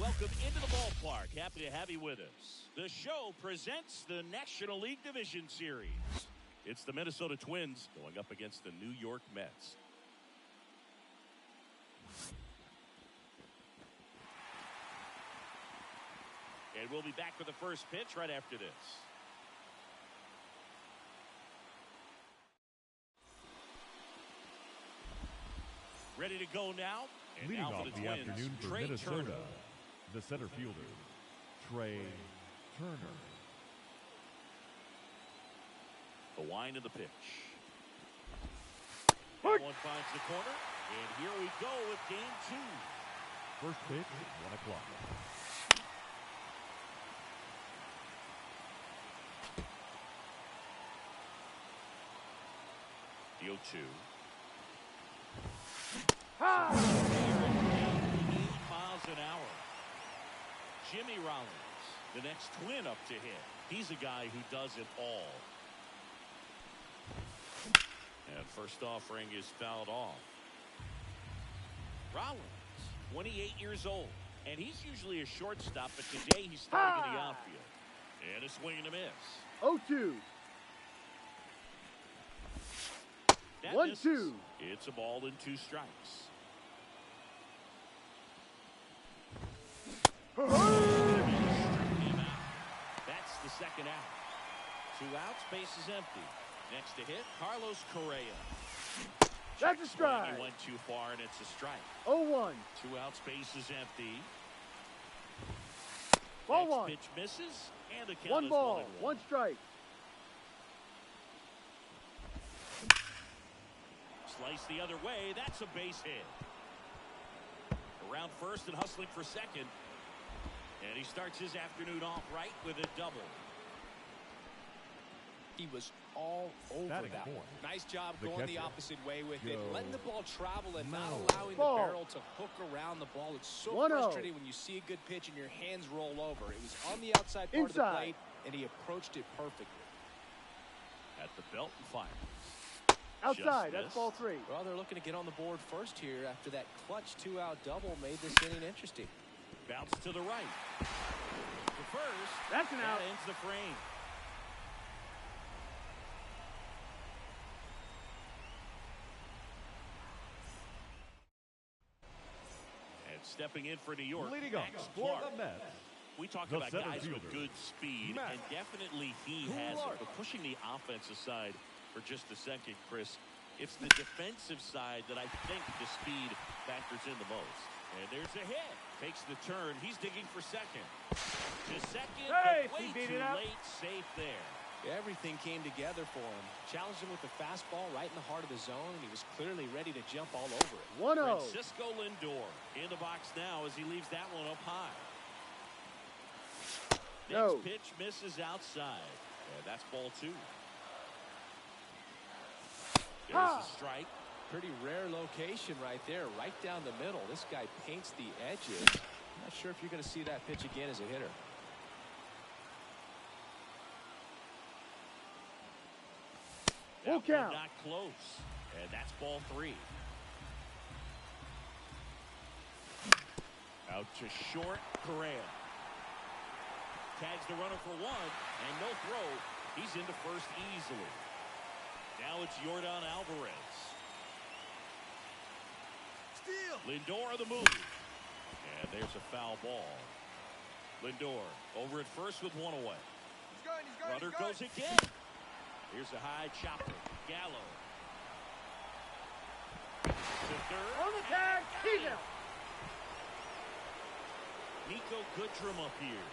welcome into the ballpark. Happy to have you with us. The show presents the National League Division Series. It's the Minnesota Twins going up against the New York Mets. And we'll be back for the first pitch right after this. Ready to go now. And leading now off for the the Twins, afternoon for Trey Minnesota, Turner. the center fielder, Trey Turner. The wind of the pitch. That one finds the corner. And here we go with game 2. First pitch, 1 o'clock. The 0-2. Ha! 8 miles an hour. Jimmy Rollins, the next Twin up to hit. He's a guy who does it all. And first offering is fouled off. Rollins, 28 years old. And he's usually a shortstop, but today he's starting in the outfield. And a swing and a miss. 0-2. That 1-2. misses. It's a ball and 2 strikes. Him out. That's the second out. 2 outs, base is empty. Next to hit, Carlos Correa. That's a strike. He went too far, and it's a strike. 0-1. 2 outs, base is empty. Ball Next 1. pitch misses, and the count 1 is ball, 1-1. 1 strike. Slice the other way. That's a base hit. Around first and hustling for second. And he starts his afternoon off right with a double. He was all over Batting that fourth. one. Nice job The going the catcher, opposite way with it. Joe Letting the ball travel and not Mauer. allowing Ball. the barrel to hook around the ball. It's so 1-0. frustrating when you see a good pitch and your hands roll over. It was on the outside part of the Inside. plate, and he approached it perfectly. At the belt and fire. Outside, that's missed. ball 3. Well, they're looking to get on the board first here after that clutch 2-out double made this inning interesting. Bounce to the right. The first. That's an out. That ends the frame. And stepping in for New York. Leading off Max for Clark. the Mets, We talk the about center guys with fielder, good speed, Max and definitely he has it. Clark. But pushing the offense aside for just a second, Chris, it's the defensive side that I think the speed factors in the most. And there's a hit. Takes the turn. He's digging for second. To second, Hey, but he way beat too it up. late. Safe there. Everything came together for him. Challenged him with the fastball right in the heart of the zone, and he was clearly ready to jump all over it. 1-0. Francisco Lindor in the box now as he leaves that one up high. No. Next pitch misses outside. And that's ball 2. There's Ha! a strike. Pretty rare location right there, right down the middle. This guy paints the edges. I'm not sure if you're going to see that pitch again as a hitter. Full That one count. not close. And that's ball 3. Out to short, Correa. Tags the runner for 1, and no throw. He's into first easily. Now it's Yordan Alvarez. Steal. Lindor on the move. And there's a foul ball. Lindor over at first with 1 away. Runner goes again. Here's a high chopper. Gallo. To third. On the tag, he's out. Nico Goodrum up here.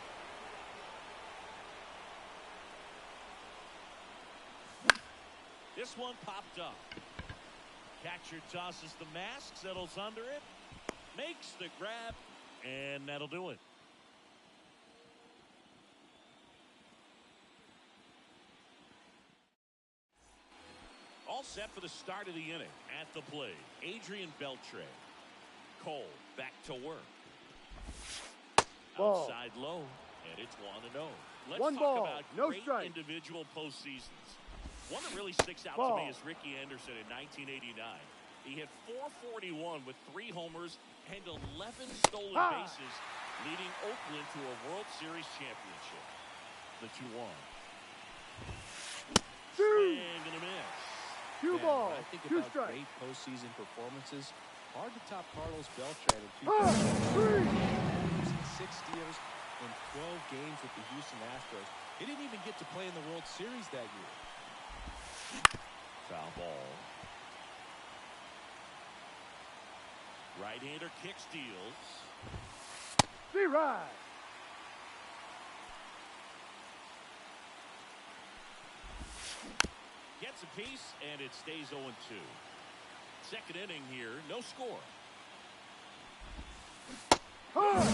This one popped up. Catcher tosses the mask, settles under it, makes the grab, and that'll do it. All set for the start of the inning. At the plate, Adrian Beltre. Cole back to work. Ball. Outside low, and it's 1-0. Let's 1 talk ball, about no great strike. individual postseasons. One that really sticks out to Ball. me is Ricky Anderson in 1989. He hit .441 with 3 homers and 11 stolen bases, leading Oakland to a World Series championship. The 2-1. Swing and a miss. 2 balls, I think 2 about strikes. great postseason performances. Hard to top Carlos Beltran in 2003. 6 steals in 12 games with the Houston Astros. He didn't even get to play in the World Series that year. Foul ball. Right-hander kick steals. Be right. Gets a piece, and it stays 0-2. Second inning here, no score. Strikeout.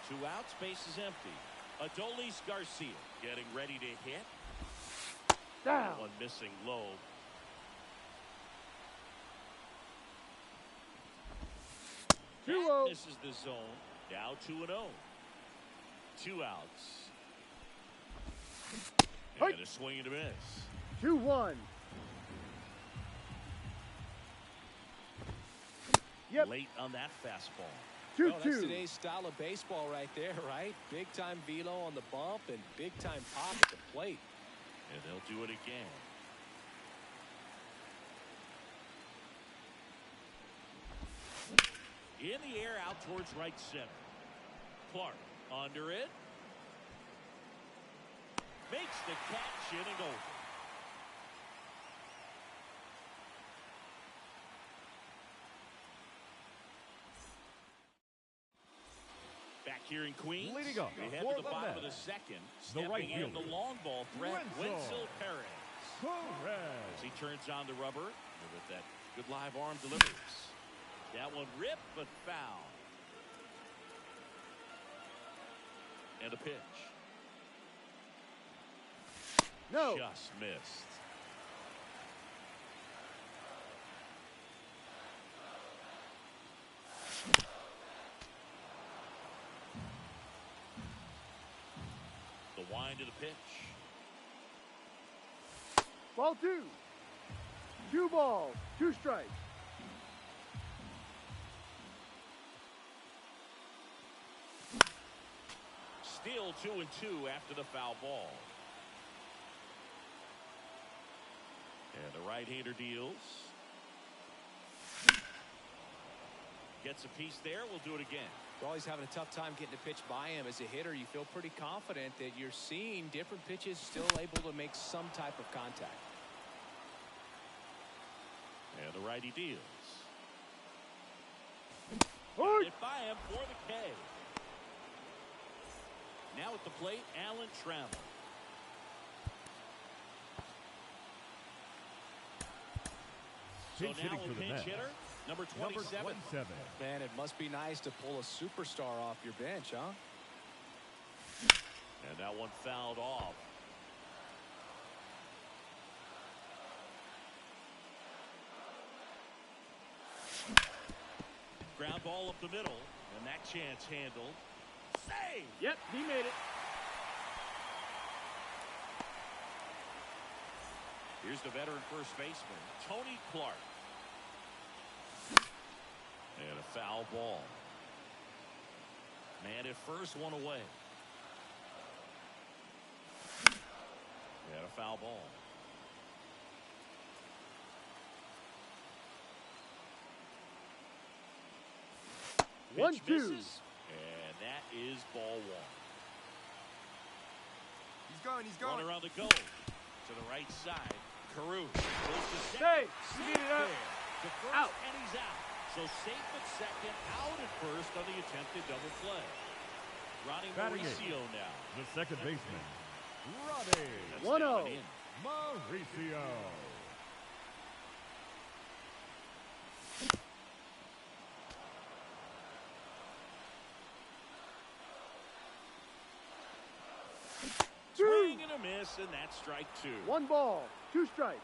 2 outs, base is empty. Adolis Garcia getting ready to hit. Down. One missing low. This is the zone. Now 2-0. 2 outs. And a swing and a miss. 2-1. Yep. Late on that fastball. 2-2. Well, that's today's style of baseball right there, right? Big-time velo on the bump and big-time pop at the plate. And they'll do it again. In the air out towards right center. Clark under it. Makes the catch, inning over. Back here in Queens, Leading up they head for to the the bottom of Mets, the second. the right Stepping in fielder, the long ball threat, Wenzel Perez. Perez. As he turns on the rubber with that good live arm delivers. That one ripped but foul. And a pitch. No. Just missed. The wind of the pitch. Ball 2. 2 balls, 2 strikes. Still 2-2 after the foul ball. And the right-hander deals. Gets a piece there. We'll do it again. You're always having a tough time getting a pitch by him. As a hitter, you feel pretty confident that you're seeing different pitches still able to make some type of contact. And the righty deals. Hard. Hit by him for the K. Now at the plate, Alan Trammell. So Pinch now hitting a for the pinch Mets, hitter, number 27. number 27. Man, it must be nice to pull a superstar off your bench, huh? And that one fouled off. Ground ball up the middle, and that chance handled. Save! Yep, he made it. Here's the veteran first baseman, Tony Clark. And a foul ball. Man at first, one away. And a foul ball. Pitch 1-2. misses, and that is ball 1. He's going. Runner on the go. To the right side. Carew goes to second. Hey, speed it up. To first, Out. and he's out. So safe at second, out at first on the attempted double play. Ronnie Batting Mauricio now. The second baseman, Ronnie That's 1-0. down and in. Mauricio. Swing and a miss, and that's strike 2. 1 ball, 2 strikes.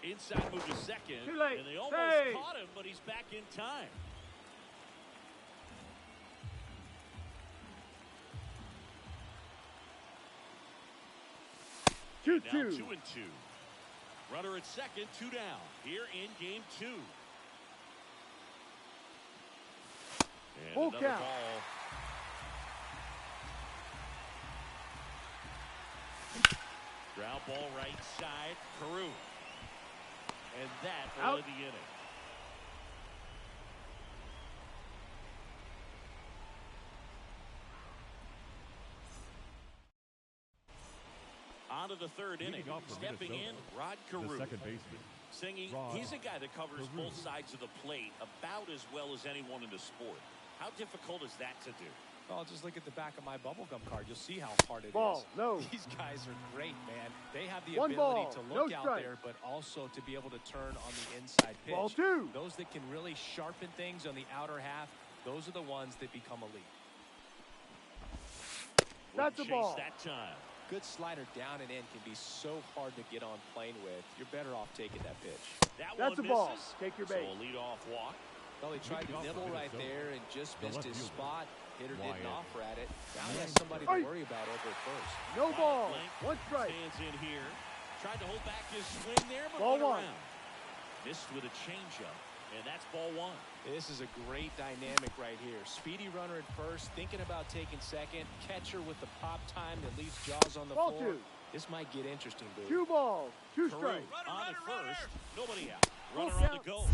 Inside move to second. Too late. And they almost Save. caught him, but he's back in time. And now 2-2. 2-2. Runner at second, 2 down. Here in game 2. And Full another count. ball. Ground ball right side, Carew. And that will end the inning. On to the third inning. Leading off for Stepping in, Minnesota, Rod the Carew. second baseman. Singing, Rod he's a guy that covers Carew. both sides of the plate about as well as anyone in the sport. How difficult is that to do? Well, just look at the back of my bubblegum card. You'll see how hard it Ball, is. no. These guys are great, man. They have the One ability ball, to no look out strike. there, but also to be able to turn on the inside pitch. Ball 2. Those that can really sharpen things on the outer half, those are the ones that become elite. That's a Chase ball. that time. Good slider down and in can be so hard to get on plane with. You're better off taking that pitch. That That's one a ball. misses. Take your So base. a leadoff walk. Well, he tried to Leading off nibble for right Minnesota, there and just the missed left his fielder. spot. Hitter didn't Wyatt. offer at it. Now he has somebody to Hey. worry about over at first. No Wyatt ball. Blank 1 strike. Stands in here. Tried to hold back his swing there, but Ball went 1. around. Missed with a changeup, and that's ball 1. This is a great dynamic right here. Speedy runner at first, thinking about taking second. Catcher with the pop time that leaves Jaws on the Ball floor. 2. This might get interesting, Boo. 2 balls. 2 Carew strikes. on at first. Nobody out. Runner on the count. go.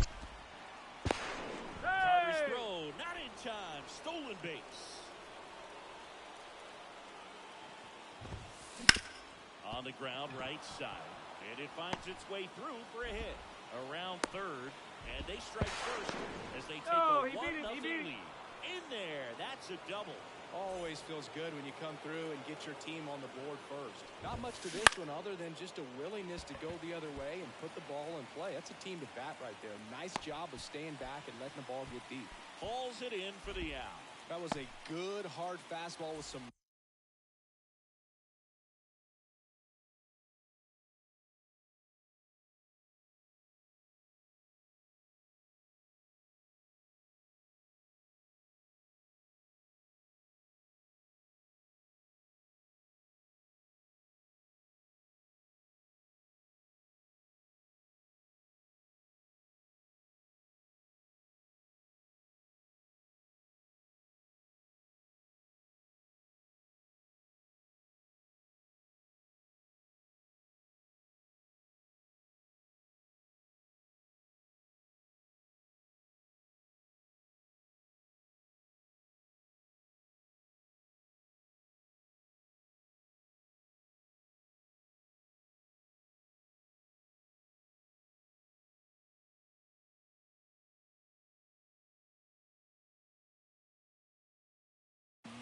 Carter's Hey! throw, not in time. Stolen base. On the ground, right side. And it finds its way through for a hit. Around third. And they strike first as they take Oh, a he 1-0 beat it, he beat it. lead. In there. That's a double. Always feels good when you come through and get your team on the board first. Not much to this one other than just a willingness to go the other way and put the ball in play. That's a team to bat right there. Nice job of staying back and letting the ball get deep. Hauls it in for the out. That was a good hard fastball with some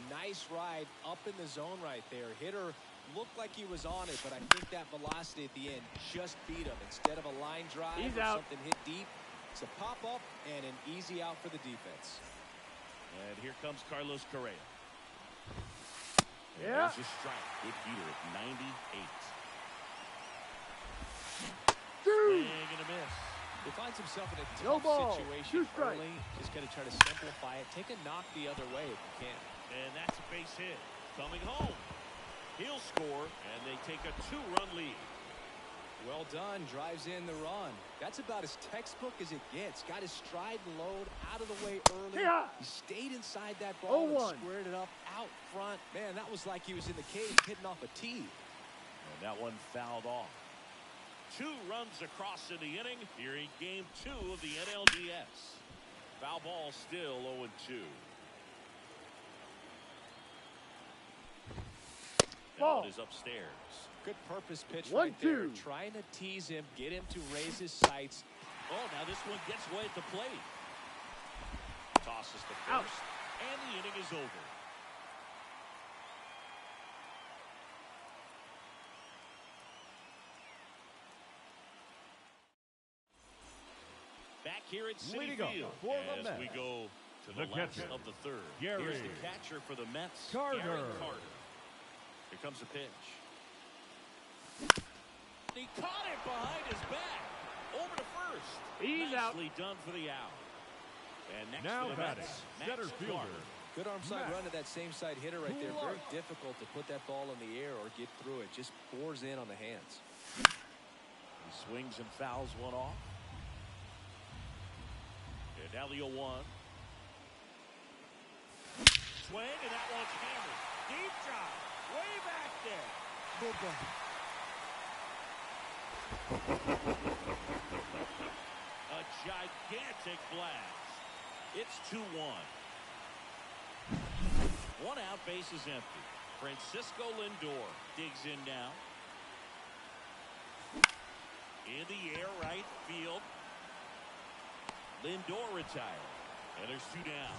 nice ride up in the zone right there. Hitter looked like he was on it, but I think that velocity at the end just beat him. Instead of a line drive He's or out. something hit deep, it's a pop-up and an easy out for the defense. And here comes Carlos Correa. Yeah. There's a strike. Good heater at 98. Dude. Swing and a miss. He finds himself in a No tough ball. situation 2 strikes. early. Just going to try to simplify it. Take a knock the other way if you can. And that's a base hit. Coming home. He'll score, and they take a 2-run lead. Well done. Drives in the run. That's about as textbook as it gets. Got his stride and load out of the way early. Yeah. He stayed inside that ball and 0-1. squared it up out front. Man, that was like he was in the cage hitting off a tee. And that one fouled off. 2 runs across in the inning here in game 2 of the NLDS. Foul ball still 0-2. Ball. Now it is upstairs. Good purpose pitch 1-2. right there. Trying to tease him, get him to raise his sights. Oh, now this one gets away at the plate. Tosses to first, Out. and the inning is over. Back here at Citi Leading up Field for the as Mets, we go to the, the last catcher, of the third. Gary Here's the catcher for the Mets, Carter. Gary Carter. Here comes a pitch. He caught it behind his back. Over to first. He's out. Nicely done for the out. And next Now for the batting, Mets, center Max fielder, Clark. Good arm side Matt. run to that same side hitter right there. Very difficult to put that ball in the air or get through it. Just bores in on the hands. He swings and fouls one off. And now the 0-1. Swing, and that one's hammered. Deep drive. Way back there. A gigantic blast. It's 2-1. One out, base is empty. Francisco Lindor digs in now. In the air, right field. Lindor retired. And there's 2 down.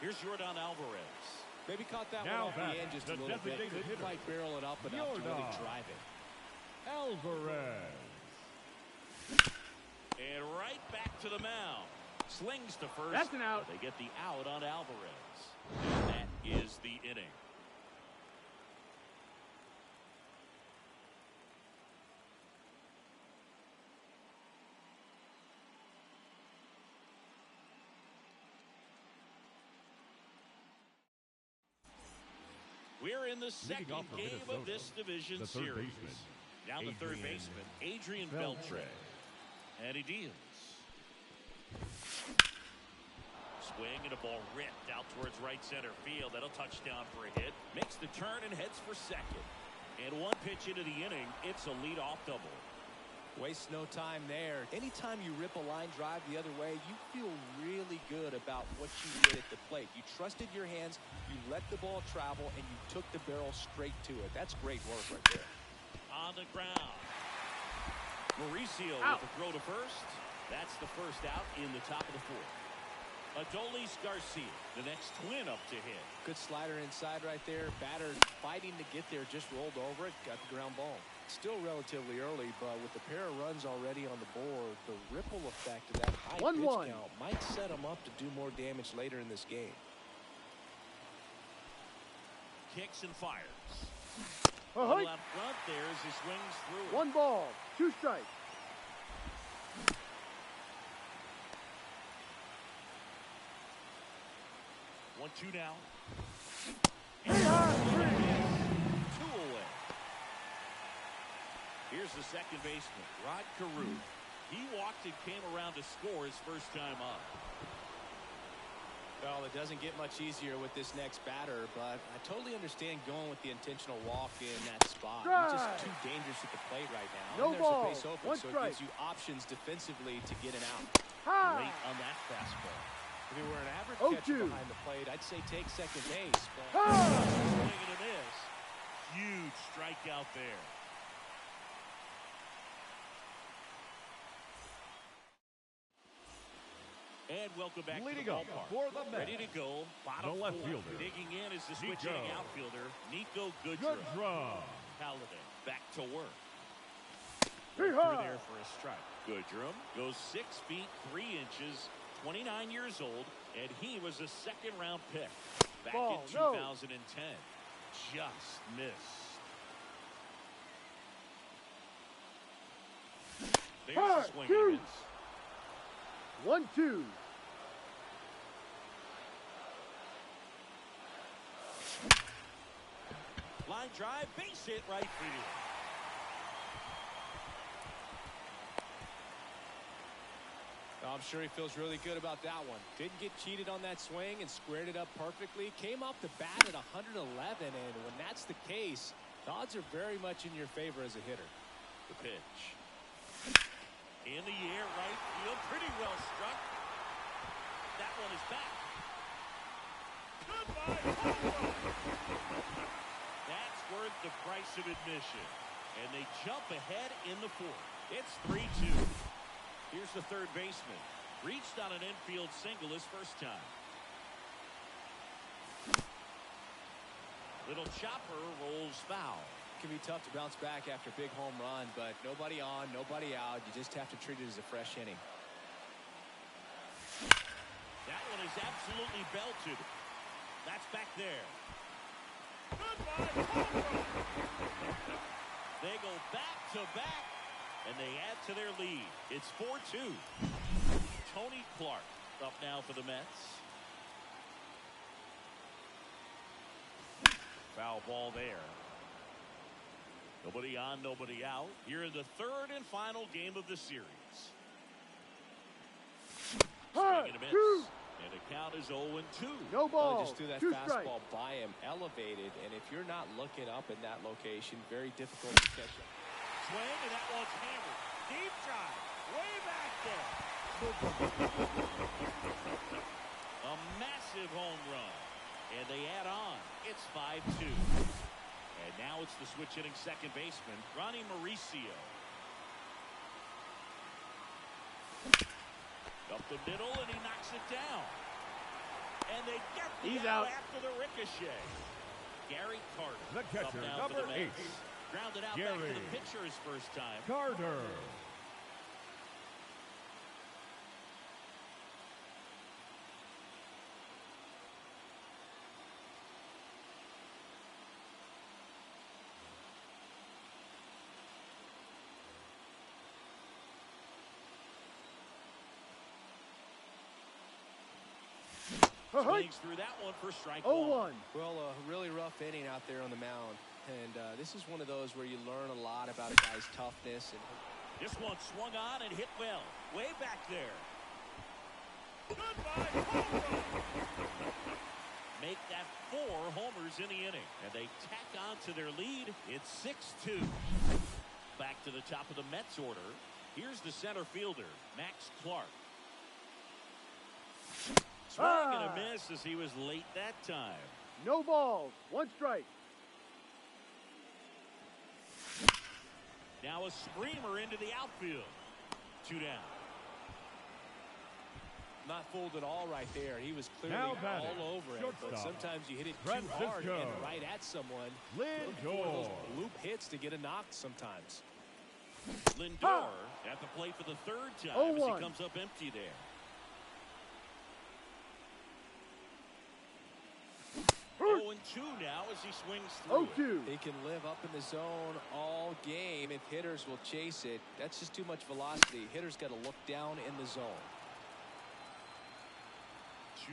Here's Yordan Alvarez. Maybe caught that Now one off the end just a little bit. designated Couldn't hitter, quite barrel it up enough to really Yordan drive it. Alvarez. And right back to the mound. Slings to first. That's an out. They get the out on Alvarez. And that is the inning. We're in the second off for game Minnesota, of this division the third series. baseman, Down the third Adrian baseman, Adrian Beltre. Beltre. And he deals. Swing and a ball ripped out towards right center field. That'll touch down for a hit. Makes the turn and heads for second. And one pitch into the inning, it's a leadoff double. Waste no time there. Anytime you rip a line drive the other way, you feel really good about what you did at the plate. You trusted your hands, you let the ball travel, and you took the barrel straight to it. That's great work right there. On the ground. Mauricio Out. with the throw to first. That's the first out in the top of the fourth. Adolis Garcia, the next twin up to hit. Good slider inside right there. Batter fighting to get there, just rolled over it, got the ground ball. Still relatively early, but with the pair of runs already on the board, the ripple effect of that high 1-1. pitch count might set him up to do more damage later in this game. Kicks and fires. Ahoy. Out front there as he swings through. 1 ball, 2 strikes. 1-2 now. Hey, high, 3. 2 away. Here's the second baseman, Rod Carew. He walked and came around to score his first time up. Well, it doesn't get much easier with this next batter, but I totally understand going with the intentional walk in that spot. He's just too dangerous at the plate right now. No and there's ball. a base open, 1 so strike. it gives you options defensively to get an out. High. Late on that fastball. If he were an average 0-2. catcher behind the plate, I'd say take second base. But High. Swing and a miss. Huge strikeout there. And welcome back Leading to the up ballpark. for the Mets, Ready to go. Bottom the left fourth. fielder, Digging in is the switch-hitting Nico. outfielder, Nico Goodrum. Goodrum. Paladin back to work. Hey, Through high. there for a strike. Goodrum goes 6 feet 3 inches, 29 years old, and he was a second-round pick back Ball, in no. 2010. Just missed. There's the Hard, swing two. and a miss. 1-2. Line drive, base hit, right field. I'm sure he feels really good about that one. Didn't get cheated on that swing and squared it up perfectly. Came off the bat at 111, and when that's the case, the odds are very much in your favor as a hitter. The pitch. In the air, right field, pretty well struck. That one is back. Goodbye, home run. That's worth the price of admission. And they jump ahead in the fourth. It's 3-2. Here's the third baseman. Reached on an infield single his first time. Little chopper rolls foul. It can be tough to bounce back after a big home run, but nobody on, nobody out. You just have to treat it as a fresh inning. That one is absolutely belted. That's back there. Goodbye, home run. They go back to back, and they add to their lead. It's 4-2. Tony Clark up now for the Mets. Foul ball there. Nobody on, nobody out. Here in the third and final game of the series. Swing and a miss. And the count is 0-2. No ball. Just threw that fastball by him, elevated, and if you're not looking up in that location, very difficult to catch it. Swing, and that one's hammered. Deep drive, way back there. A massive home run. And they add on. It's 5-2. And now it's the switch hitting second baseman, Ronnie Mauricio. Up the middle, and he knocks it down. And they get the out after the ricochet. Gary Carter. The catcher, number 8. Grounded out Gary back to the pitcher his first time. Carter. Swings through that one for strike 0-1. Well, a really rough inning out there on the mound. And this is one of those where you learn a lot about a guy's toughness. And this one swung on and hit well. Way back there. Goodbye, home run. Make that 4 homers in the inning. And they tack on to their lead. It's 6-2. Back to the top of the Mets order. Here's the center fielder, Max Clark. Swung and a miss as he was late that time. No balls. 1 strike. Now a screamer into the outfield. 2 down. not fooled at all right there. He was clearly Now all over it. But sometimes you hit it too hard and right at someone. Lindor. Loop hits to get a knock sometimes. Lindor at the plate for the 3rd time as he comes up empty there. And 2 now as he swings through. He can live up in the zone all game if hitters will chase it. That's just too much velocity. Hitters got to look down in the zone.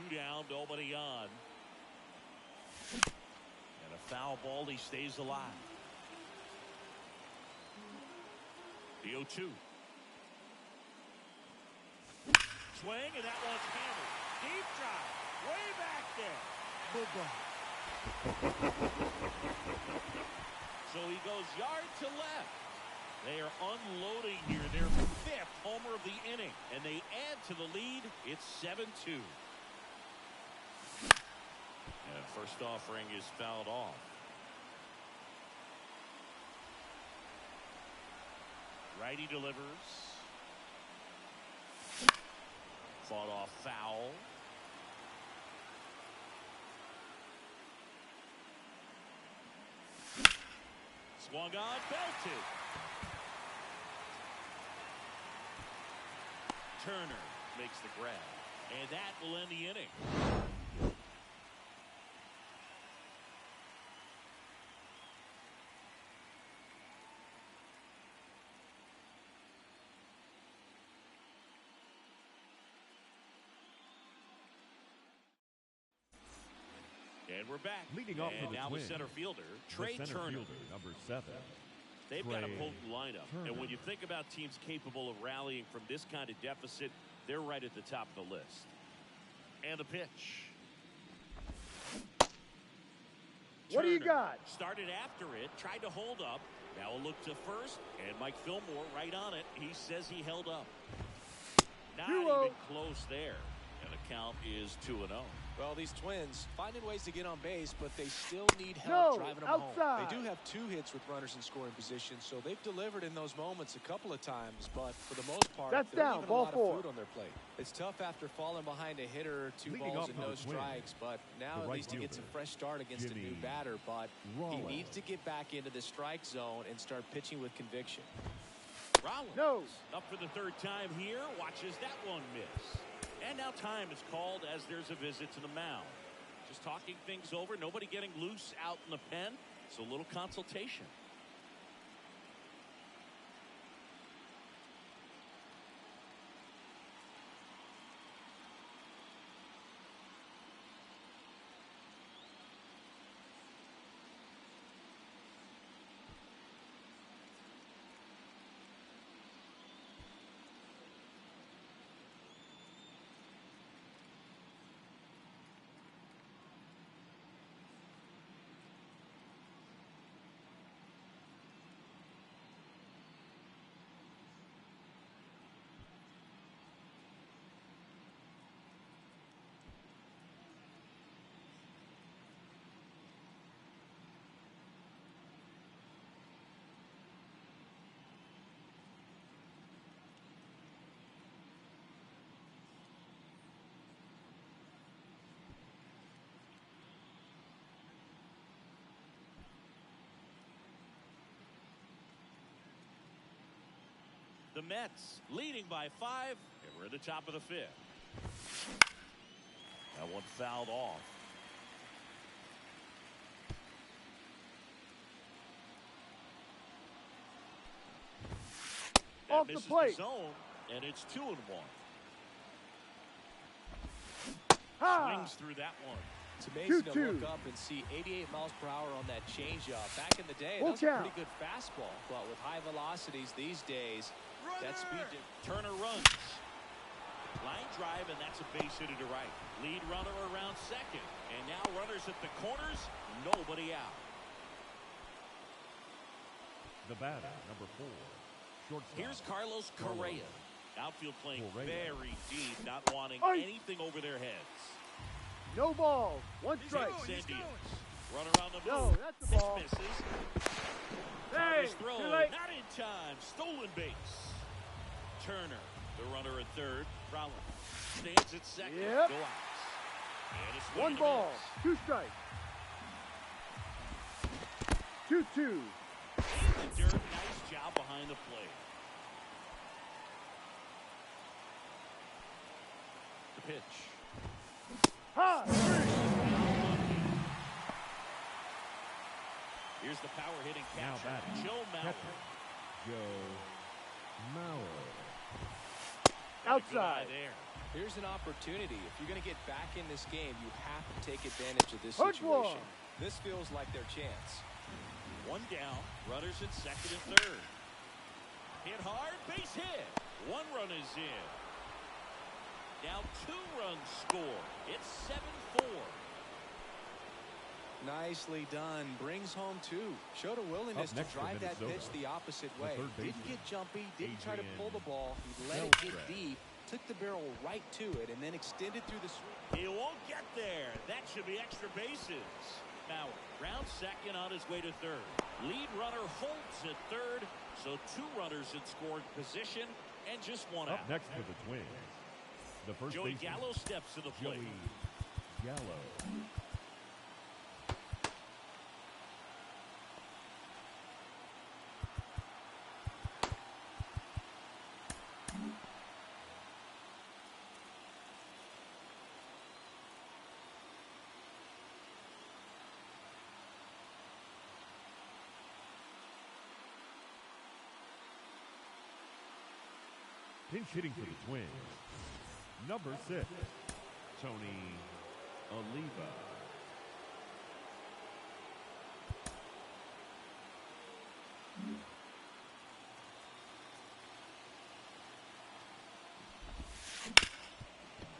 2 down, nobody on. And a foul ball, he stays alive. The 0-2. Swing, and that one's hammered. Deep drive, way back there. So he goes yard to left. They are unloading here their 5th homer of the inning, and they add to the lead. It's 7-2. And first offering is fouled off. Righty delivers. Fought off foul. Swung on, belted. Turner makes the grab, and that will end the inning. And we're back. Leading off for the now Twins, the center fielder, Trey Turner. Number 7. They've got a potent lineup. And when you think about teams capable of rallying from this kind of deficit, they're right at the top of the list. And the pitch. What do you got? Started after it, tried to hold up. Now a look to first, and Mike Fillmore right on it. He says he held up. Not even close there. And the count is 2-0. Well, these Twins finding ways to get on base, but they still need help driving them home. They do have 2 hits with runners in scoring position, so they've delivered in those moments a couple of times, but for the most part, that's down. Ball 4. A lot of food on their plate. It's tough after falling behind a hitter, 2 balls and no strikes, but now at least he gets a fresh start against a new batter, but he needs to get back into the strike zone and start pitching with conviction. Rollins up for the 3rd time here, watches that one miss. And now time is called as there's a visit to the mound. Just talking things over, nobody getting loose out in the pen, so a little consultation. Mets leading by 5, and we're at the top of the 5th. That one fouled off. Off the plate. Zone, and it's 2-1. Ha! Swings through that one. It's amazing to 2-2. look up and see 88 miles per hour on that changeup. Back in the day, that Full was a count. pretty good fastball. But with high velocities these days, that speed... Turner runs. Line drive, and that's a base hit to right. Lead runner around second. And now runners at the corners, nobody out. The batter, number 4. Shortstop. Here's Carlos Correa. Outfield playing very deep, not wanting Ice. anything over their heads. No ball. 1 strike. Incendios. Run around the No, move. that's the This ball. misses. Hey, Carter's throw, too late. not in time. Stolen base. Turner, the runner at third. Rollins stands at second. Yep. Go out. And a swing 1 and a ball. miss. 2 strikes. 2-2. In the dirt, nice job behind the plate. The pitch. Ha! 3. Here's the power hitting Now catcher, batting. Joe Mauer. Catcher, Joe Mauer. Outside. There. Here's an opportunity. If you're going to get back in this game, you have to take advantage of this Hard situation. ball. This feels like their chance. 1 down, runners at second and third. Hit hard, base hit. 1 run is in. Now 2 runs score. It's 7-4. Nicely done. Brings home 2. Showed a willingness Up to next for drive that Minnesota, pitch the opposite the way. third Didn't baseman, get jumpy, didn't try to pull the ball. He let it get Beltran. deep, took the barrel right to it, and then extended through the swing. He won't get there. That should be extra bases. Mauer, round second on his way to third. Lead runner Holtz at third. So 2 runners in scoring position and just 1 Up out. next for the Twins, the first Joey baseman, Gallo steps to the plate. Joey Gallo. Pinch hitting for the Twins, number 6, Tony Oliva.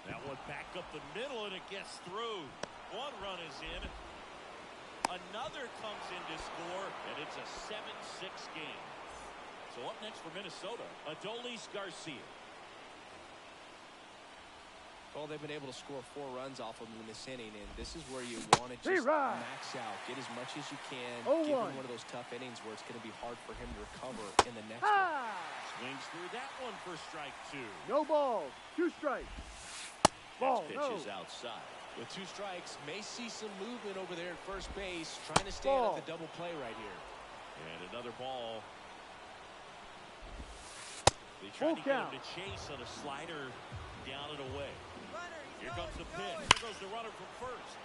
That one back up the middle, and it gets through. 1 run is in. Another comes in to score, and it's a 7-6 game. So up next for Minnesota, Adolis Garcia. Well, they've been able to score 4 runs off of him in this inning, and this is where you want to just T-Rod. max out, get as much as you can, 0-1. give him one of those tough innings where it's going to be hard for him to recover in the next one. Ha! Swings through that one for strike 2. No ball. 2 strikes. Ball. Pitch No. is outside. With 2 strikes, may see some movement over there at first base, trying to stay Ball. out of the double play right here. And another ball. They Full tried to get him count. to chase on a slider down and away. Here comes the pitch. There goes the runner from first.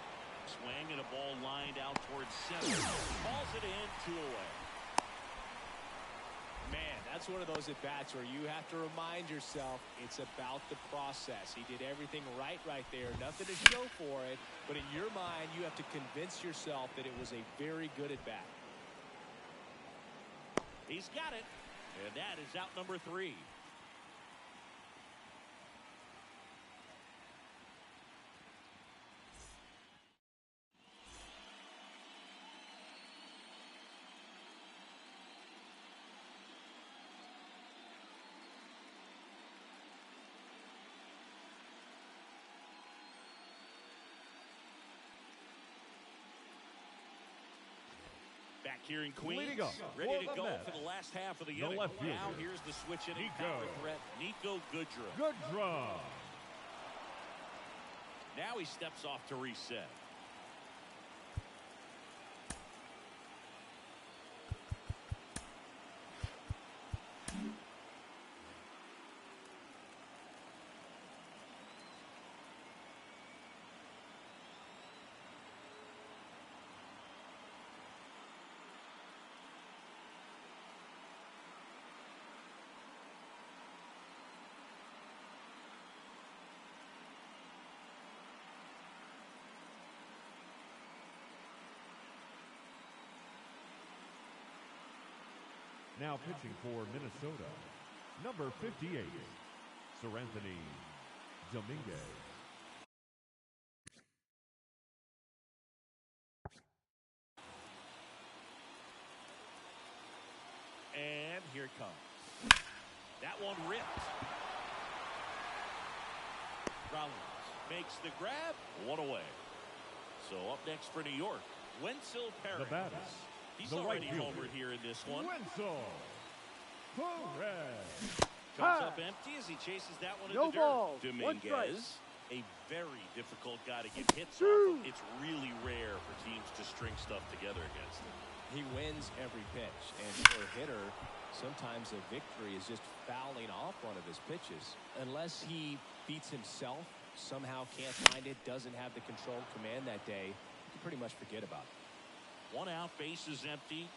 Swing and a ball lined out towards center. Calls it in, 2 away. Man, that's one of those at-bats where you have to remind yourself it's about the process. He did everything right there. Nothing to show for it. But in your mind, you have to convince yourself that it was a very good at-bat. He's got it. And that is out number 3. Back here in Queens, Leading up ready for to the go Mets, for the last half of the the inning. left fielder, Now here's the switch inning Nico. power threat, Nico Goodrum. Good draw. Now he steps off to reset. Now pitching for Minnesota, number 58, Seranthony Dominguez. And here it comes. That one ripped. Rollins makes the grab. One away. So up next for New York, Wenzel Perez. The batter, He's the already right fielder, homered here in this one. Wenzel Perez. Comes up empty as he chases that one in No the dirt. ball. One strike. Dominguez, a very difficult guy to get hits off of. It's really rare for teams to string stuff together against him. He wins every pitch, and for a hitter, sometimes a victory is just fouling off one of his pitches. Unless he beats himself, somehow can't find it, doesn't have the control command that day, you can pretty much forget about it. One out, base is empty.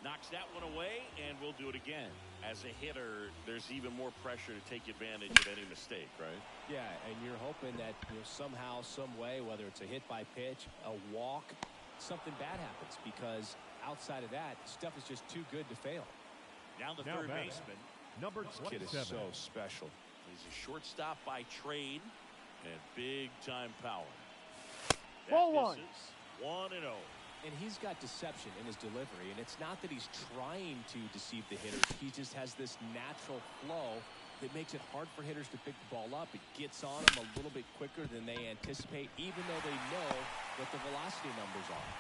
Knocks that one away, and we'll do it again. As a hitter, there's even more pressure to take advantage of any mistake, right? Yeah, and you're hoping that somehow, some way, whether it's a hit by pitch, a walk, something bad happens, because outside of that, stuff is just too good to fail. Now the Now third batting, baseman. number This kid 27. is so special. He's a shortstop by trade and big time power. Ball one. 1-0. And he's got deception in his delivery, and it's not that he's trying to deceive the hitters. He just has this natural flow that makes it hard for hitters to pick the ball up. It gets on them a little bit quicker than they anticipate, even though they know what the velocity numbers are.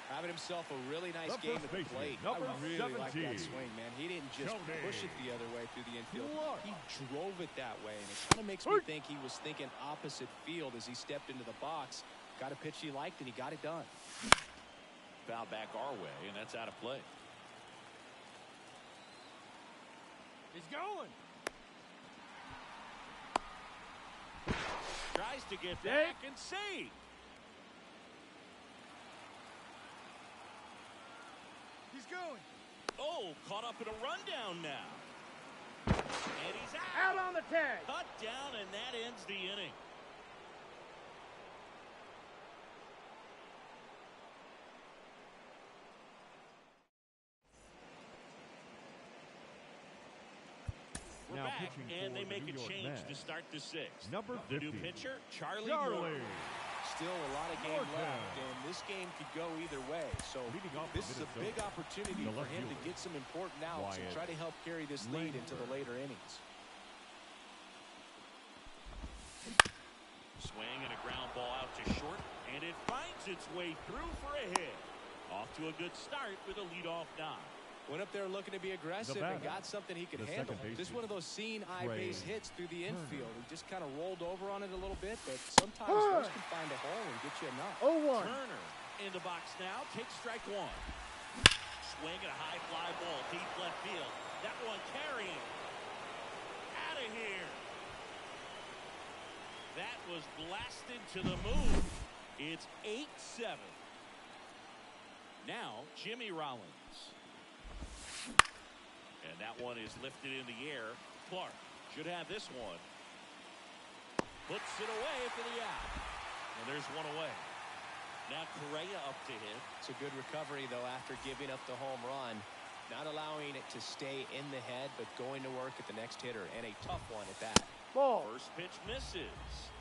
Having himself a really nice The game first at the baseman, plate. number I really like 17. that swing, man. He didn't just Tony push it the other way through the infield. Clark. He drove it that way, and it kind of makes me think he was thinking opposite field as he stepped into the box. Got a pitch he liked, and he got it done. Foul back our way, and that's out of play. He's going. Tries to get back and save. He's going. Oh, caught up in a rundown now. And he's out. Out on the tag. Cut down, and that ends the inning. We're Now back, pitching and for they the make New a York change Mets, to start the sixth. number The new 50, pitcher, Charlie. Charlie. Still a lot of game Norton. left, and this game could go either way. So Leading off this is a Minnesota, big opportunity the for left him to fielder, get some important outs and Wyatt try to help carry this lead into the later innings. Swing and a ground ball out to short, and it finds its way through for a hit. Off to a good start with a leadoff knock. Went up there looking to be aggressive and batter, got something he could the handle. second Just baseman, one of those seen eye Trey base hits through the infield. Turner. He just kind of rolled over on it a little bit, but sometimes those can find a hole and get you a knock. 0-1. Turner in the box now, takes strike one. Swing and a high fly ball, deep left field. That one carrying. Out of here. That was blasted to the moon. It's 8-7. Now, Jimmy Rollins. And that one is lifted in the air. Clark should have this one. Puts it away for the out. And there's one away. Now Correa up to hit. It's a good recovery, though, after giving up the home run. Not allowing it to stay in the head, but going to work at the next hitter. And a tough one at that. Ball. First pitch misses.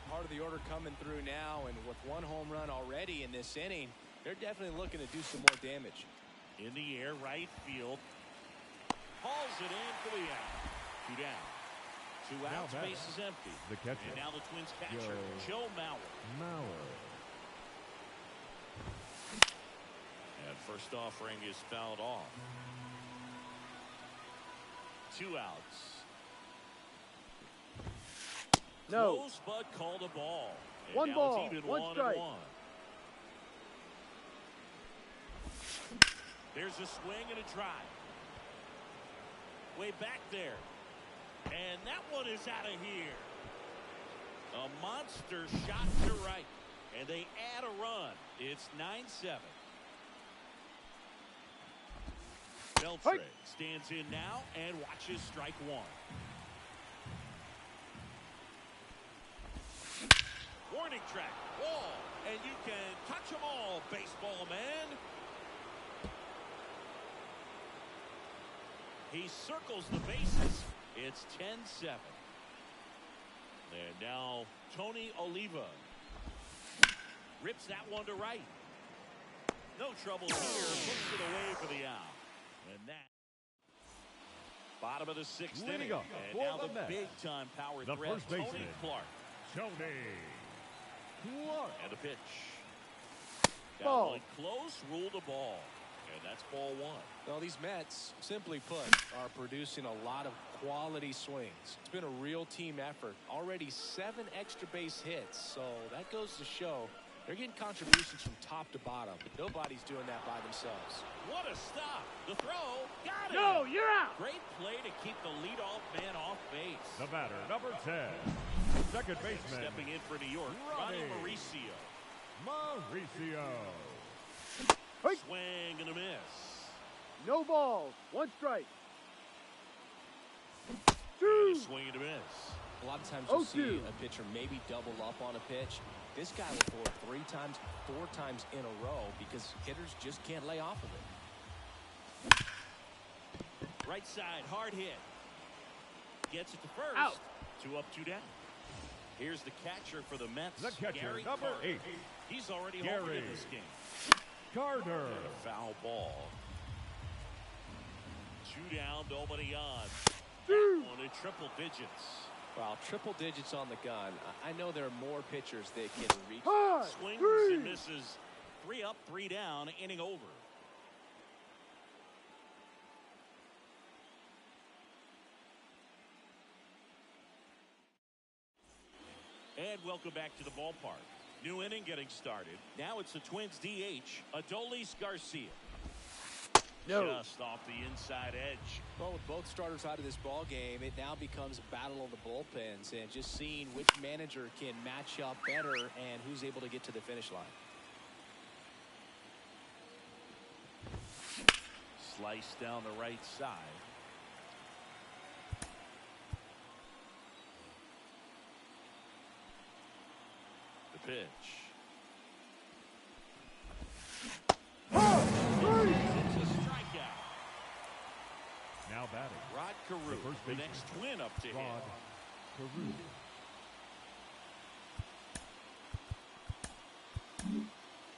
Part of the order coming through now, and with one home run already in this inning, they're definitely looking to do some more damage. In the air, right field. Hauls it in for the out. Two down. Two Now outs, batting, base is empty. the catcher, And now the Twins catcher, Joe Mauer. And first offering is fouled off. Two outs. No. Close, but called a ball. And One now ball, it's even one 1-1. strike. There's a swing and a drive. Way back there. And that one is out of here. A monster shot to right. And they add a run. It's 9-7. Beltre stands in now and watches strike one. Warning track. Wall. And you can touch them all, baseball man. He circles the bases. It's 10-7. And now Tony Oliva rips that one to right. No trouble here. Puts it away for the out. And that bottom of the sixth inning. And now the big-time power threat, Tony Clark. And a pitch. Down one close, rule the ball. And that's ball one. Well, these Mets, simply put, are producing a lot of quality swings. It's been a real team effort. Already 7 extra base hits. So that goes to show they're getting contributions from top to bottom. Nobody's doing that by themselves. What a stop. The throw. Got it. No, you're out. Great play to keep the leadoff man off base. The batter, number 10. Second baseman. Stepping in for New York, Ronnie Mauricio. Hey. Swing and a miss. No balls. 1 strike. And a swing and a miss. A lot of times you'll see a pitcher maybe double up on a pitch. This guy will throw it 3 times, 4 times in a row because hitters just can't lay off of it. Right side, hard hit. Gets it to first. Out. 2 up, 2 down. Here's the catcher for the Mets. The catcher, Gary number Carter. 8. He's already home in this game. Carter. And a foul ball. 2 down, nobody on. On a triple digits. Wow, triple digits on the gun. I know there are more pitchers that can reach. Swings and misses. 3 up, 3 down, inning over. And welcome back to the ballpark. New inning getting started. Now it's the Twins DH, Adolis Garcia. No. Just off the inside edge. Well, with both starters out of this ball game, it now becomes a battle of the bullpens and just seeing which manager can match up better and who's able to get to the finish line. Slice down the right side. The pitch. It's a strikeout. Now batting. Rod Carew, the next Twin up to him. Carew.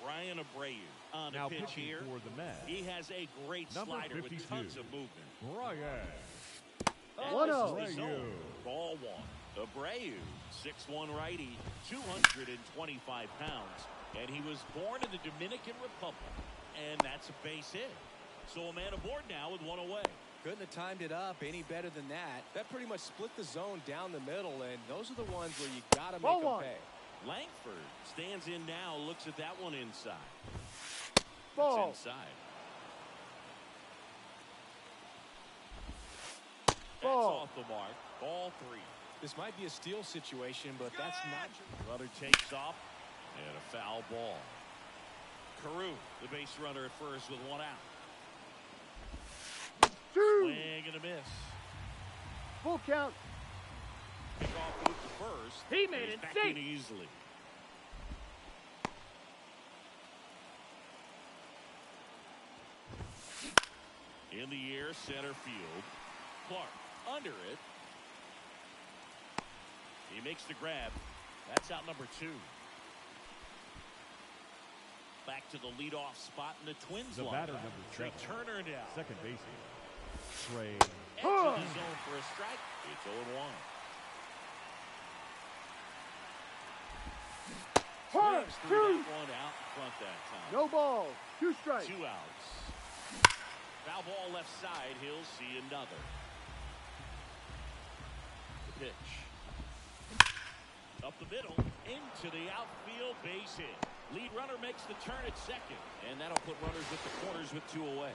Brian Abreu on Now a pitch pitching here. for the Mets. He has a great Number slider 52. with tons of movement. Brian. That 1-0. is the zone. Ball one. Abreu, 6'1" righty, 225 pounds, and he was born in the Dominican Republic, and that's a base hit. So a man aboard now with 1 away. Couldn't have timed it up any better than that. That pretty much split the zone down the middle, and those are the ones where you got to make them pay. Langford stands in now, looks at that one inside. Ball. It's inside. Ball. That's off the mark. Ball 3. This might be a steal situation, but that's not. Runner takes off, and a foul ball. Carew, the base runner at first with 1 out. Swing and a miss. Full count. Pick off move to first. He made it back safe. in easily. In the air, center field. Clark under it. He makes the grab. That's out number 2. Back to the leadoff spot in the Twins The line. batter, number Trey 7. Turner now. Second baseman. Trey. Edge of the zone for a strike. It's 0-1. Swings through that one out in front that time. No balls. 2 strikes. 2 outs. Foul ball left side. He'll see another. The pitch. Up the middle. Into the outfield base hit. Lead runner makes the turn at second. And that'll put runners at the corners with 2 away.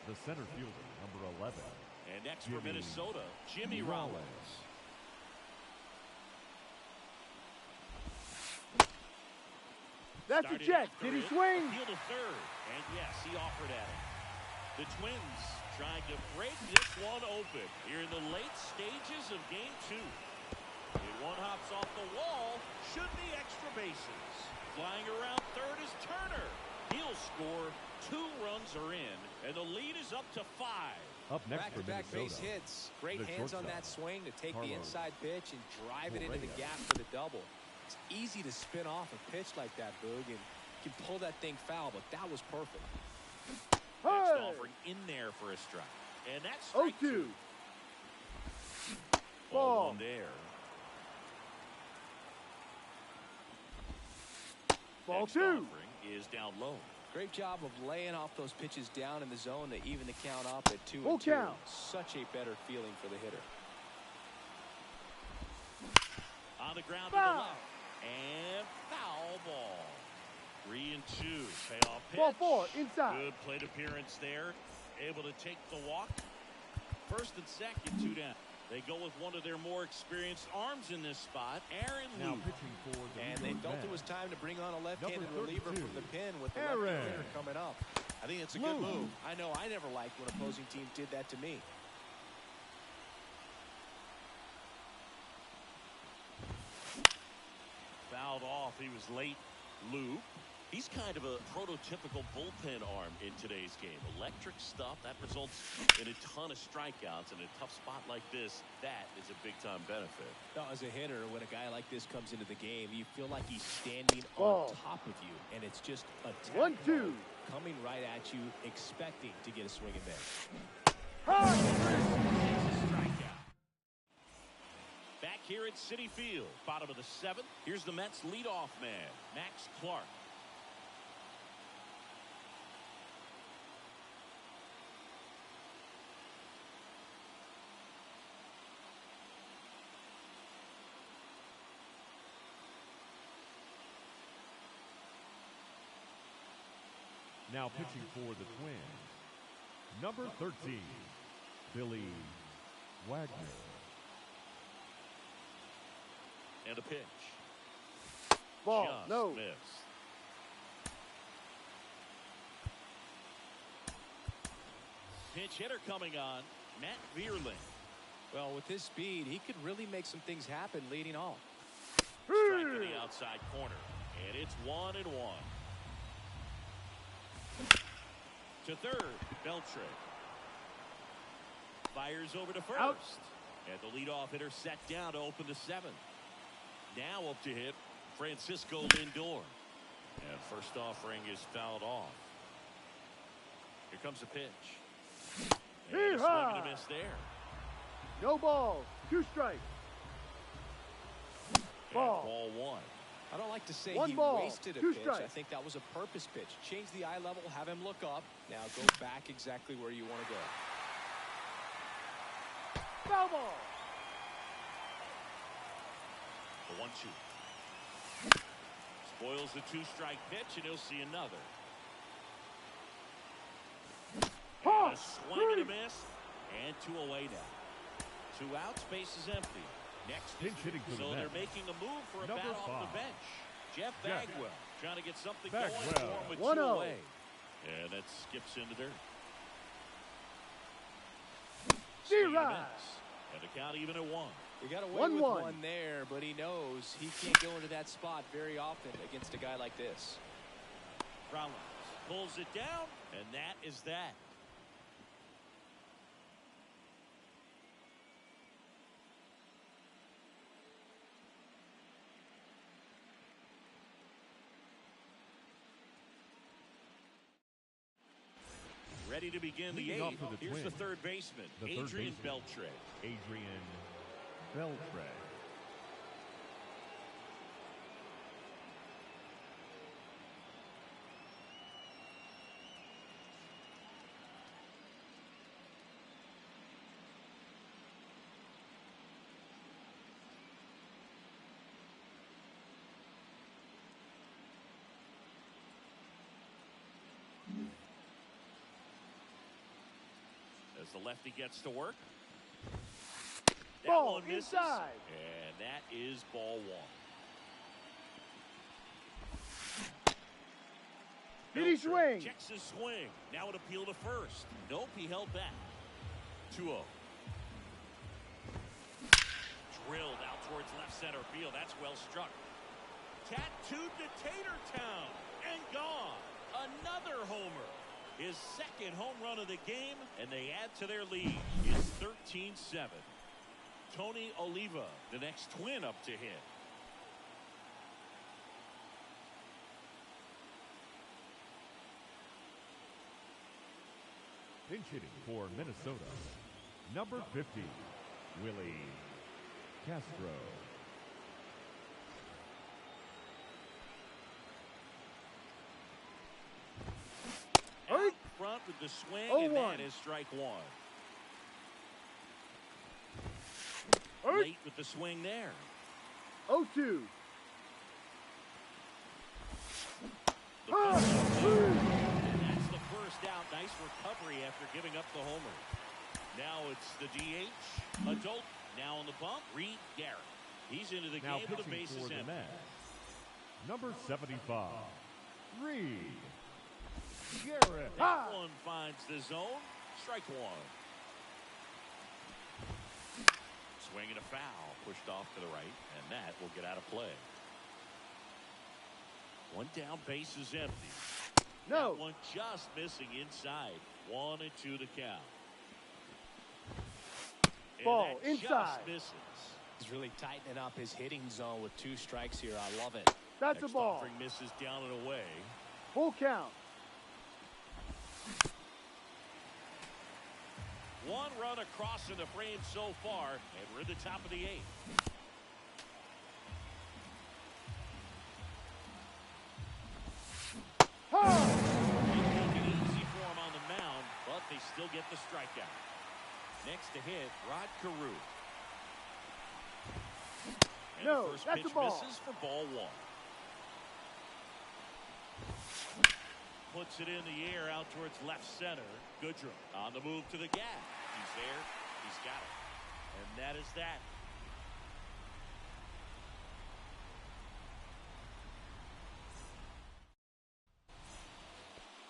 The center fielder, number 11. And next for Minnesota, Jimmy Rollins. That's a check. Did he swing? Field to third. And yes, he offered at it. The Twins trying to break this one open here in the late stages of game 2. A one-hop bounce off the wall. Should be extra bases. Flying around third is Turner. He'll score. 2 runs are in, and the lead is up to 5. Up next for Back-to-back base Minnesota, hits. Great the hands on shortstop, that swing to take the Carlos inside pitch and drive it into the Correa. gap for the double. It's easy to spin off a pitch like that, Boog, and you can pull that thing foul, but that was perfect. Next Hey! offering in there for a strike. And that's Oh, strike 2. 2. Ball Ball. 1 there. Ball Next 2. offering is down low. Great job of laying off those pitches down in the zone to even the count up at 2-2. Full count. Such a better feeling for the hitter. On the ground to Foul. the left. And foul ball. 3-2. Payoff pitch. Ball 4, inside. Good plate appearance there. Able to take the walk. First and second, 2 down. They go with one of their more experienced arms in this spot, Aaron Now Lou. pitching for the And New they York felt it Mets, was time to bring on a left-handed Number reliever 32, from the pen with the Aaron. left hitter coming up. I think it's a good move. I know I never liked when opposing teams did that to me. Fouled off. He was late. Lou. He's kind of a prototypical bullpen arm in today's game. Electric stuff. That results in a ton of strikeouts. In a tough spot like this, that is a big-time benefit. Now, as a hitter, when a guy like this comes into the game, you feel like he's standing Ball. on top of you, and it's just a 1-2. coming right at you, expecting to get a swing and miss. Strikeout. Back here at Citi Field, bottom of the 7th. Here's the Mets leadoff man, Max Clark. Now pitching for the Twins, number 13, Billy Wagner. And a pitch. Ball. Just No. missed. Pinch hitter coming on, Matt Vierling. Well, with his speed, he could really make some things happen leading off. Strike to the outside corner. And it's 1-1. To third, Beltre. Fires over to first. Out. And the leadoff hitter set down to open the 7th. Now up to hit, Francisco Lindor. And first offering is fouled off. Here comes a pitch. And a swing and a miss there. No balls. 2 strikes. And Ball. ball 1. I don't like to say 1 he ball, wasted a 2 pitch. strikes. I think that was a purpose pitch. Change the eye level, have him look up. Now go back exactly where you want to go. Foul ball. The 1-2. Spoils the 2-strike pitch, and he'll see another. And a swing and a miss, and 2 away now. 2 outs, base is empty. Next, Pinch hitting for the so they're Mets, making a move for a number bat off 5, the bench. Jeff Bagwell trying to get something Bagwell. going for him with 2 1-0. away. And that skips into dirt. Swing and a Right. miss. And the count even at 1. We got away 1-1. with one there, but he knows he can't go into that spot very often against a guy like this. Rollins pulls it down, and that is that. Ready to begin the Leading off 8th. for the Here's the Twins, third baseman, the third Adrian baseman. Beltre. Adrian Beltre. As the lefty gets to work. That Ball one misses, inside. and that is ball 1. Did he Beltre swing? Checks his swing. Now an appeal to first. Nope, he held back. 2-0. Drilled out towards left center field. That's well struck. Tattooed to Tatertown and gone. Another homer. His second home run of the game, and they add to their lead. It's 13-7. Tony Oliva, the next Twin up to hit. Pinch hitting for Minnesota, number 50, Willie Castro. Out front with the swing, and that is strike one. Late with the swing there. 0-2. And that's the first out. Nice recovery after giving up the homer. Now it's the DH. Adult now on the bump. Reed Garrett. He's into the Now game with the bases for the empty. Mets, number 75, Reed Garrett. That one finds the zone. Strike one. Swing and a foul. Pushed off to the right, and that will get out of play. One down, base is empty. No. That one just missing inside. 1-2 the count. And Ball that inside. Just misses. He's really tightening up his hitting zone with 2 strikes here. I love it. That's a Next ball. offering misses down and away. Full count. One run across in the frame so far, and we're at the top of the 8th. Make it easy for him on the mound, but they still get the strikeout. Next to hit, Rod Carew. And No, the first that's pitch a ball. misses for ball 1. Puts it in the air out towards left center. Goodrum on the move to the gap. He's there. He's got it. And that is that.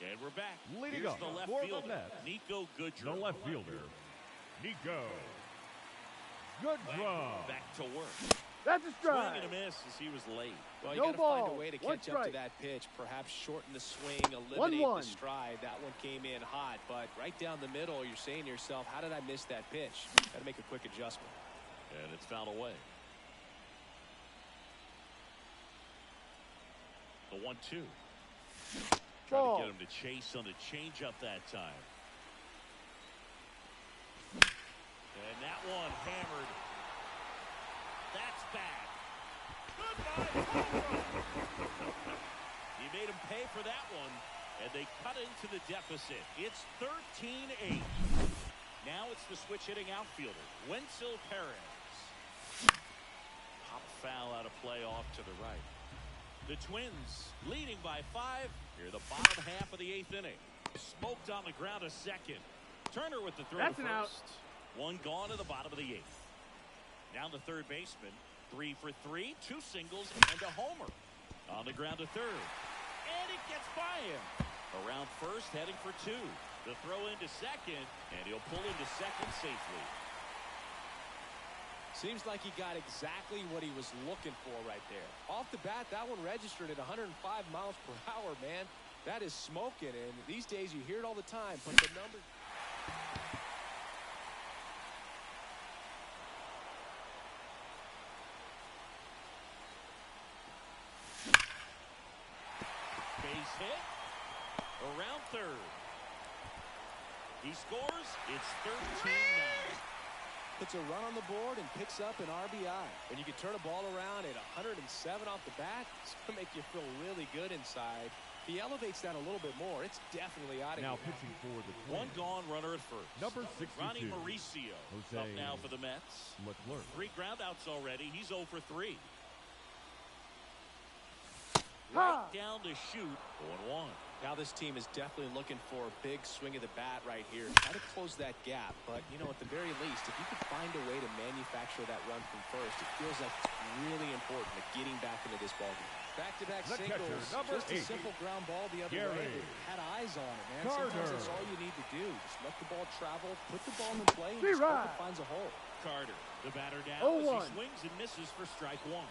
And we're back. Leading Here's up the left for the fielder, Mets, Nico the Goodrum. left fielder, Nico Goodrum. Back to work. That's a Swing strike. and a miss as he was late. Well, No you got to find ball. a way to One catch up to strike. that pitch. Perhaps shorten the swing, 1-1. eliminate the stride. That one came in hot, but right down the middle, you're saying to yourself, how did I miss that pitch? Got to make a quick adjustment. And it's fouled away. The 1-2. Trying Ball. to get him to chase on the changeup that time. And that one hammered. That's bad. Goodbye. He made him pay for that one, and they cut into the deficit. It's 13-8. Now it's the switch hitting outfielder, Wenzel Perez. Pop foul out of play off to the right. The Twins leading by 5 here the bottom half of the 8th inning. Smoked on the ground a second. Turner with the throw That's to an out. first. One gone to the bottom of the 8th. Now the third baseman, 3 for 3, 2 singles and a homer. On the ground to third. And it gets by him. Around first, heading for 2. The throw into second, and he'll pull into second safely. Seems like he got exactly what he was looking for right there. Off the bat, that one registered at 105 miles per hour, man. That is smoking, and these days you hear it all the time, but the number... Base hit. Around third. He scores. It's 13-9. Puts a run on the board and picks up an RBI. When you can turn a ball around at 107 off the bat, it's going to make you feel really good inside. If he elevates that a little bit more, it's definitely out of Now here. pitching for the One Twins, gone runner at first. number 62, Ronnie Mauricio Jose up now for the Mets. Leclerc. 3 groundouts already. He's 0 for 3. Ha! Right down to shoot. 0-1. Now this team is definitely looking for a big swing of the bat right here. Try to close that gap. But, you know, at the very least, if you could find a way to manufacture that run from first, it feels like it's really important to getting back into this ballgame. Back-to-back The catcher, singles. number Just a 8, simple ground ball the other Gary way. Had eyes on it, man. Carter. Sometimes that's all you need to do. Just let the ball travel, put the ball in play, and Be just hope right. it finds a hole. Carter. The batter down as 0-1. he swings and misses for strike one.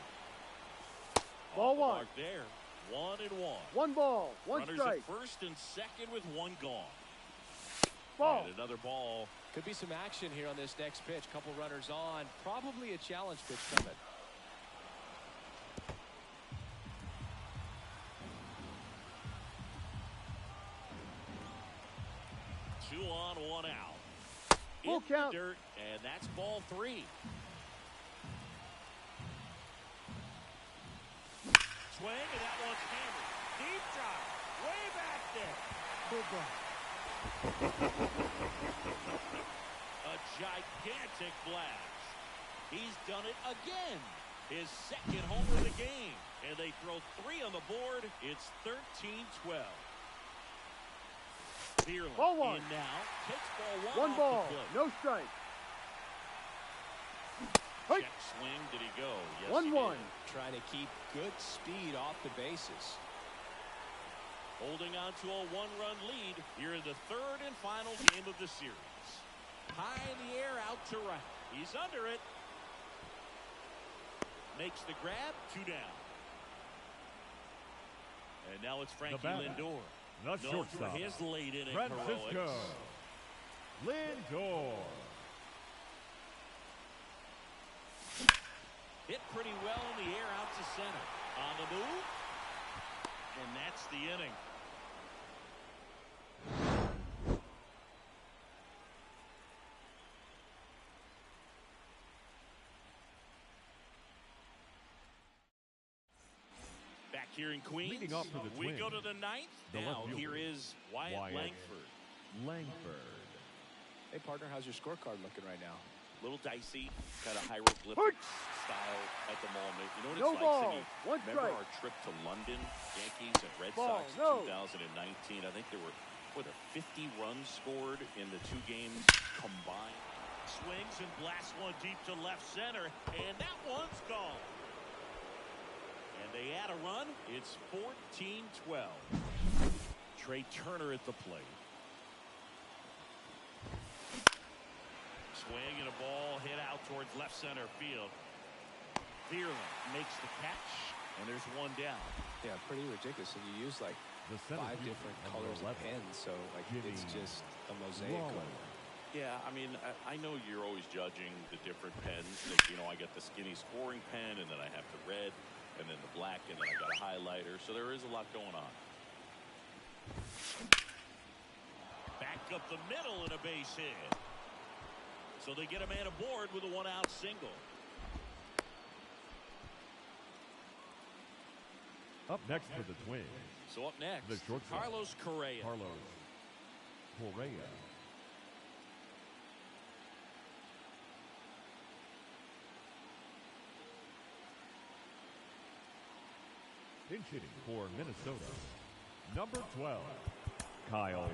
Ball Off the one. mark there. 1-1. 1 ball, 1 Runners strike. at first and second with one gone. Ball. And another ball. Could be some action here on this next pitch. Couple runners on. Probably a challenge pitch coming. 2 on, 1 out. Full In count. the dirt, and that's ball 3. Swing, and that one's hammered. Deep drive, way back there. A gigantic blast. He's done it again. His second homer of the game. And they throw 3 on the board. It's 13-12. Bierlin Ball one. in now. Takes ball 1 1 off ball, the plate. no strike. Check swing. Did he go? Yes, 1-1. he did. Trying to keep good speed off the bases. Holding on to a 1-run lead here in the third and final game of the series. High in the air, out to right. He's under it. Makes the grab, 2 down. And now it's Frankie Lindor. The Known for shortstop, his late inning Francisco heroics. Lindor. Hit pretty well in the air out to center. On the move. And that's the inning. Back here in Queens, Leading off for the we go Twins, to the 9th. the Now left here fielder, is Wyatt Langford. Langford. Hey, partner, how's your scorecard looking right now? Little dicey, kind of hieroglyphics style at the moment. You know what No it's ball, like, Cindy? 1 Remember strike. our trip to London, Yankees and Red Ball, Sox no. 2019? I think there were, 50 runs scored in the 2 games combined. Swings and blasts one deep to left center, and that one's gone. And they add a run. It's 14-12. Trey Turner at the plate. Swing and a ball hit out towards left center field. Bierlin makes the catch, and there's 1 down. Yeah, pretty ridiculous. And you use like The center 5 fielder, different number colors of 11, pens, so like Jimmy it's just a mosaic. Lawler. Yeah, I mean, I know you're always judging the different pens. Like, you know, I get the skinny scoring pen, and then I have the red, and then the black, and then I got a highlighter. So there is a lot going on. Back up the middle and a base hit. So they get a man aboard with a 1-out single. Up next for the Twins, So up next, the shortstop, Carlos Correa. Carlos Correa. Pinch hitting for Minnesota, number 12, Kyle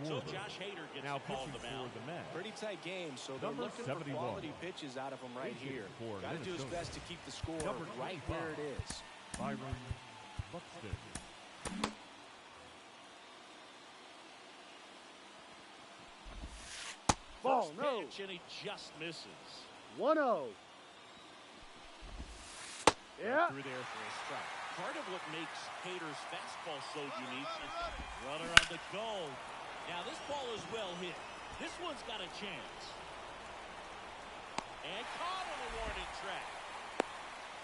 So Schwarber. Josh Hader gets Now the call pitching on the mound. for the Mets, Pretty tight game, so they're Number looking 71. for quality pitches out of him right Pitching here. for Got to do his Minnesota. best to keep the score Number right 25. where it is. Byron Buxton. Ball, First no. pitch, and he just misses. 1-0. Yeah. Through there for a strike. Part of what makes Hader's fastball so unique is runner on the go. Now this ball is well hit. This one's got a chance. And caught on a warning track.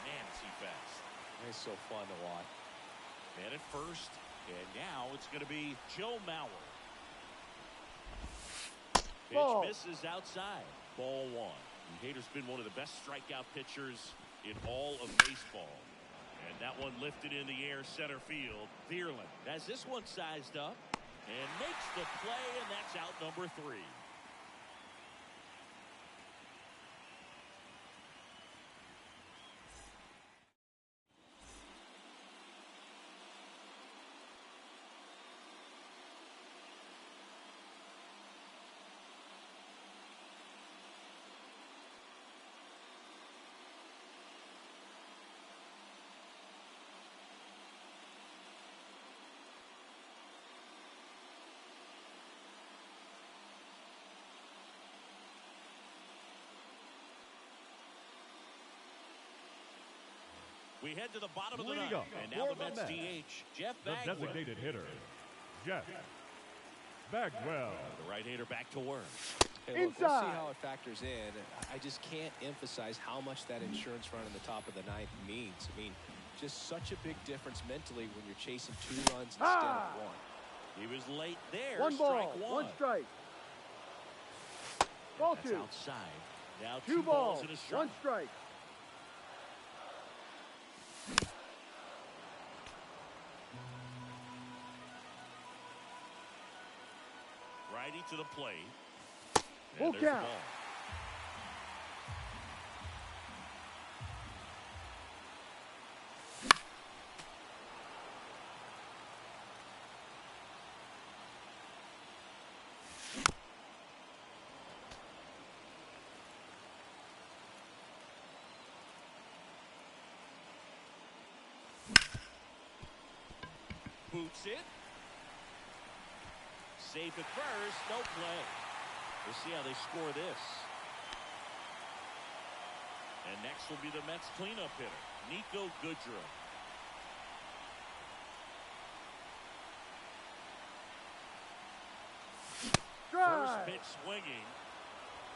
Man, is he fast. It's so fun to watch. Man at first. And now it's going to be Joe Mauer. Pitch Ball. misses outside. Ball 1. And Hader's been one of the best strikeout pitchers in all of baseball. And that one lifted in the air center field. Bierlin has this one sized up and makes the play, and that's out number 3. We head to the bottom of the Leading ninth. up And now for the Mets Mets, DH, Jeff the Bagwell. designated hitter, Jeff Bagwell. The right-hander back to work. Hey, look, we'll see Inside. how it factors in. I just can't emphasize how much that insurance run in the top of the ninth means. I mean, just such a big difference mentally when you're chasing 2 runs instead Ah. of 1. He was late there. One ball, Strike one strike. Ball That's 2. outside. Now 2 2 balls balls, and a strike. 1 strike. Righty to the plate. Full And there's the count. ball. Boots it. Safe at first. No play. We'll see how they score this. And next will be the Mets cleanup hitter, Nico Goodrum. First Strike. pitch swinging.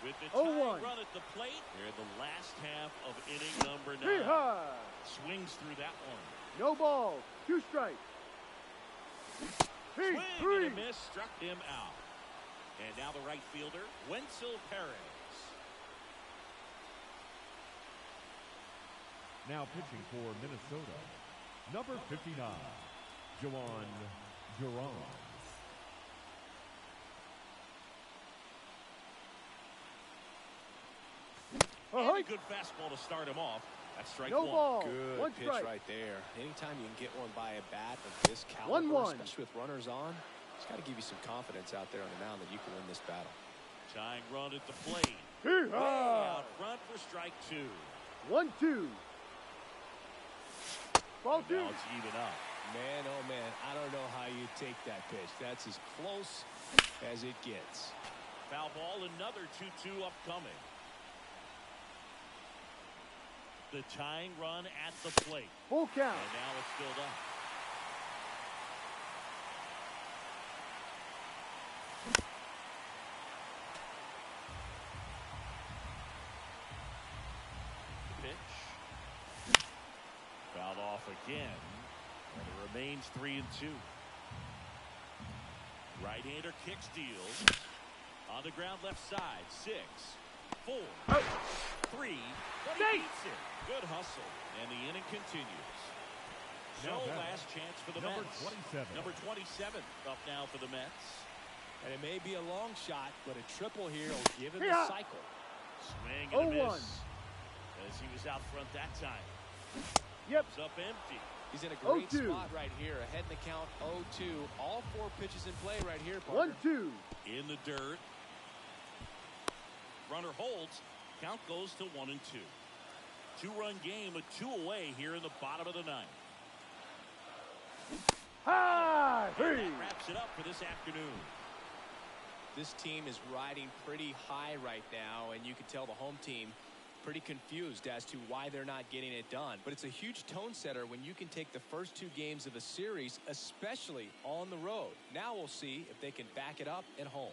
With the 0-1. tying run at the plate. Here in the last half of inning number 9. Hee-haw. Swings through that one. No balls, 2 strikes. Swing Three. and a miss, struck him out. And now the right fielder, Wenzel Perez. Now pitching for Minnesota, number 59, Juan Duran. And a good fastball to start him off. That's strike No 1. ball, Good 1 pitch strike. right there. Anytime you can get one by a bat of this caliber, 1-1. especially with runners on, it's got to give you some confidence out there on the mound that you can win this battle. Tying run at the plate. Way Hee-haw. out front for strike 2. 1-2. Ball 2. Now it's even up. Man, oh man, I don't know how you take that pitch. That's as close as it gets. Foul ball, another 2-2 upcoming. The tying run at the plate. Full count. And now it's filled up. Pitch. Fouled off again. And it remains 3-2. Right-hander kick steals. On the ground left side. 6, 4, 3. But he beats it. Good hustle. And the inning continues. Now So batting, last chance for the number Mets. 27. Number 27 up now for the Mets. And it may be a long shot, but a triple here will give him the Yeah. cycle. Swing and a 0-1. miss. As he was out front that time. Yep. It's up empty. He's in a great 0-2. spot right here. Ahead in the count, 0-2. All 4 pitches in play right here, partner. 1-2. In the dirt. Runner holds. Count goes to 1-2. 2-run game, a 2 away here in the bottom of the 9th. High. And that wraps it up for this afternoon. This team is riding pretty high right now, and you can tell the home team pretty confused as to why they're not getting it done. But it's a huge tone setter when you can take the first 2 games of a series, especially on the road. Now we'll see if they can back it up at home.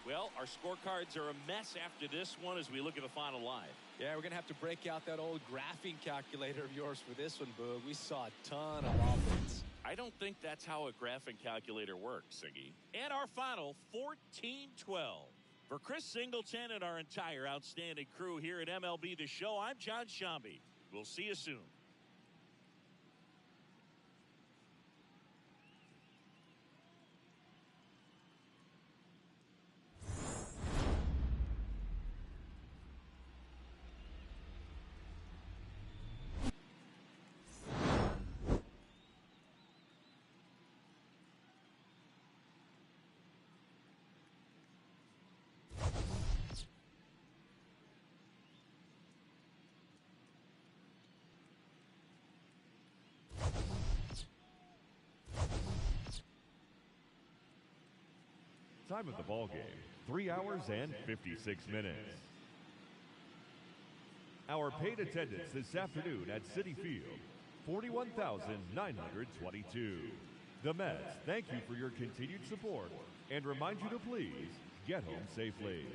Well, our scorecards are a mess after this one as we look at the final line. Yeah, we're going to have to break out that old graphing calculator of yours for this one, Boog. We saw a ton of offense. I don't think that's how a graphing calculator works, Siggy. And our final, 14-12. For Chris Singleton and our entire outstanding crew here at MLB The Show, I'm John Shambi. We'll see you soon. Time of the ball game, 3 hours and 56 minutes. Our paid attendance this afternoon at Citi Field, 41,922. The Mets thank you for your continued support and remind you to please get home safely.